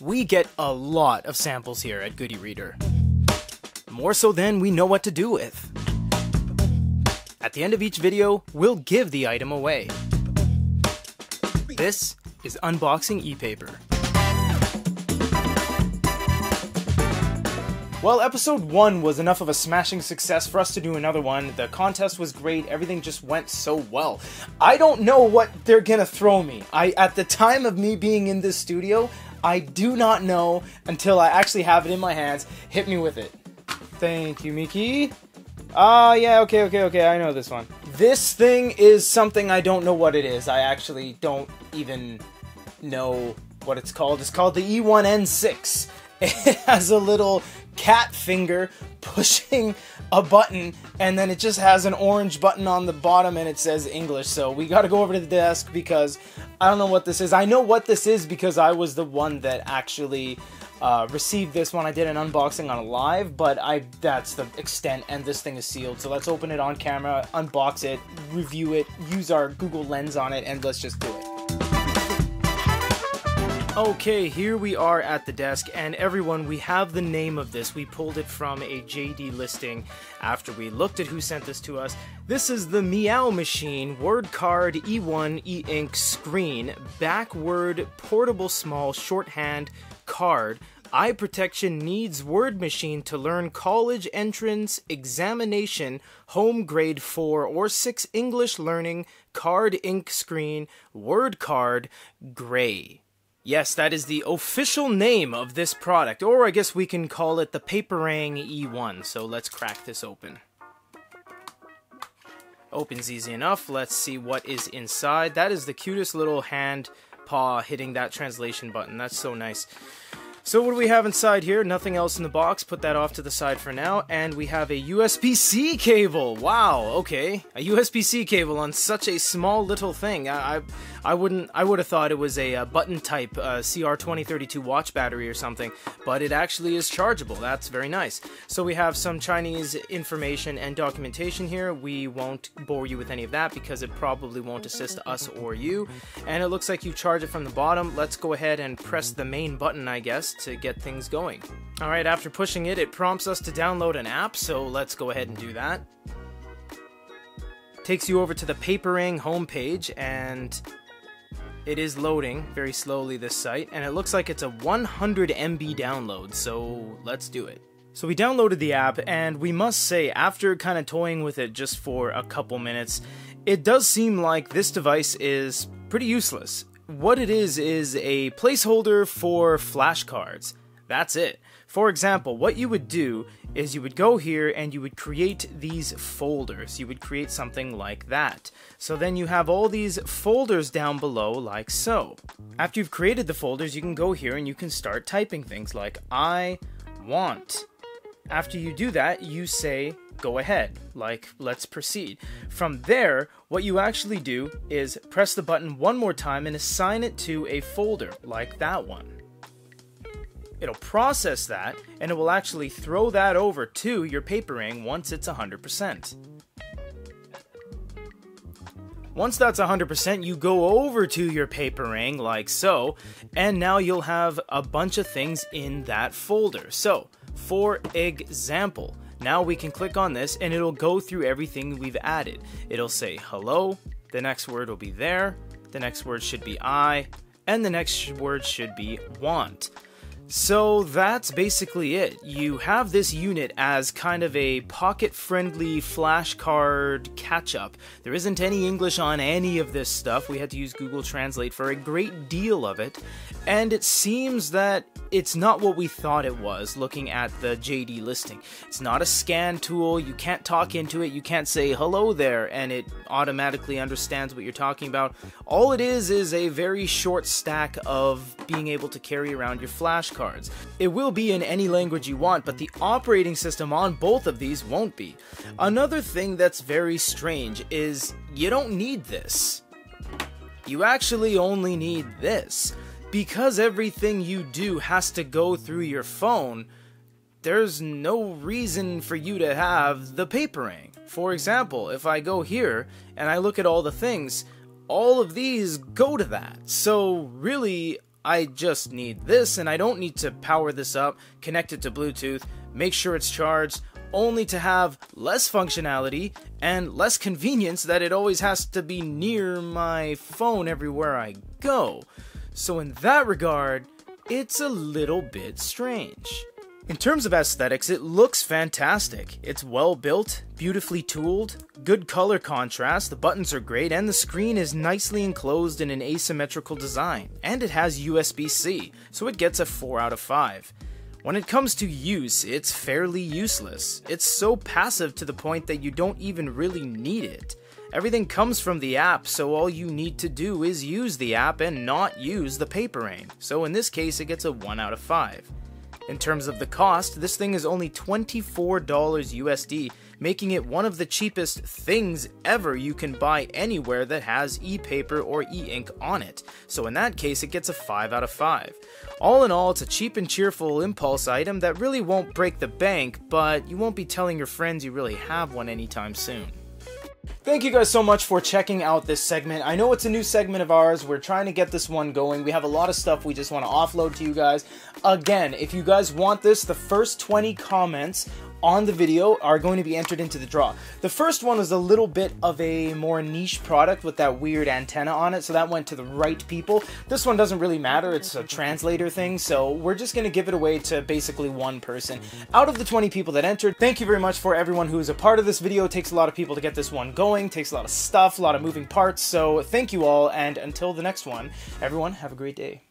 We get a lot of samples here at Good eReader. More so than we know what to do with. At the end of each video, we'll give the item away. This is Unboxing ePaper. Well, episode 1 was enough of a smashing success for us to do another one. The contest was great, everything just went so well. I don't know what they're gonna throw me. At the time of me being in this studio, I do not know until I actually have it in my hands. Hit me with it. Thank you, Miki. Yeah, okay, I know this one. This thing is something I don't know what it is. I actually don't even know what it's called. It's called the E1N6. It has a little cat finger pushing a button, and then it just has an orange button on the bottom and it says English. So we gotta go over to the desk because I don't know what this is. I know what this is because I was the one that actually received this when I did an unboxing on a live, but that's the extent, and this thing is sealed. So let's open it on camera, unbox it, review it, use our Google Lens on it, and let's just do it. Okay, here we are at the desk, and everyone, we have the name of this. We pulled it from a JD listing after we looked at who sent this to us. This is the Meow Machine Word Card E1 eINK Screen Backward Portable Small Shorthand Card. Eye protection needs word machine to learn college entrance examination home grade 4 or 6 English learning card ink screen word card gray. Yes, that is the official name of this product, or I guess we can call it the Paperang E1. So let's crack this open. Opens easy enough. Let's see what is inside. That is the cutest little hand paw hitting that translation button. That's so nice. So what do we have inside here? Nothing else in the box. Put that off to the side for now. And we have a USB-C cable. Wow, okay. A USB-C cable on such a small little thing. I would have thought it was a button type CR2032 watch battery or something, but it actually is chargeable. That's very nice. So we have some Chinese information and documentation here. We won't bore you with any of that because it probably won't assist us or you. And it looks like you charge it from the bottom. Let's go ahead and press the main button, I guess, to get things going. Alright, after pushing it, it prompts us to download an app, so let's go ahead and do that. Takes you over to the Paperang homepage, and it is loading very slowly, this site, and it looks like it's a 100 MB download, so let's do it. So we downloaded the app, and we must say, after kind of toying with it just for a couple minutes, it does seem like this device is pretty useless. What it is a placeholder for flashcards. That's it. For example, what you would do is you would go here and you would create these folders. You would create something like that. So then you have all these folders down below like so. After you've created the folders, you can go here and you can start typing things like I want. After you do that, you say go ahead, like let's proceed. From there, what you actually do is press the button one more time and assign it to a folder like that one. It'll process that and it will actually throw that over to your Paperang once it's 100%. Once that's 100%, you go over to your Paperang like so, and now you'll have a bunch of things in that folder. So, for example, now we can click on this and it'll go through everything we've added. It'll say hello, the next word will be there, the next word should be I, and the next word should be want. So that's basically it. You have this unit as kind of a pocket-friendly flashcard catch-up. There isn't any English on any of this stuff. We had to use Google Translate for a great deal of it. And it seems that it's not what we thought it was, looking at the JD listing. It's not a scan tool. You can't talk into it. You can't say hello there, and it automatically understands what you're talking about. All it is a very short stack of being able to carry around your flashcards. It will be in any language you want, but the operating system on both of these won't be. Another thing that's very strange is you don't need this. You actually only need this. Because everything you do has to go through your phone, there's no reason for you to have the Paperang. For example, if I go here and I look at all the things, all of these go to that. So really, I just need this and I don't need to power this up, connect it to Bluetooth, make sure it's charged, only to have less functionality and less convenience that it always has to be near my phone everywhere I go. So in that regard, it's a little bit strange. In terms of aesthetics, it looks fantastic. It's well built, beautifully tooled, good color contrast, the buttons are great, and the screen is nicely enclosed in an asymmetrical design. And it has USB-C, so it gets a 4 out of 5. When it comes to use, it's fairly useless. It's so passive to the point that you don't even really need it. Everything comes from the app, so all you need to do is use the app and not use the Paperang. So in this case, it gets a 1 out of 5. In terms of the cost, this thing is only $24 USD, making it one of the cheapest things ever you can buy anywhere that has ePaper or e-ink on it. So in that case, it gets a 5 out of 5. All in all, it's a cheap and cheerful impulse item that really won't break the bank, but you won't be telling your friends you really have one anytime soon. Thank you guys so much for checking out this segment. I know it's a new segment of ours. We're trying to get this one going. We have a lot of stuff we just want to offload to you guys. Again, if you guys want this, the first 20 comments on the video are going to be entered into the draw. The first one was a little bit of a more niche product with that weird antenna on it, so that went to the right people. This one doesn't really matter, it's a translator thing, so we're just going to give it away to basically one person. Out of the 20 people that entered, thank you very much for everyone who is a part of this video. It takes a lot of people to get this one going, takes a lot of stuff, a lot of moving parts, so thank you all, and until the next one, everyone have a great day.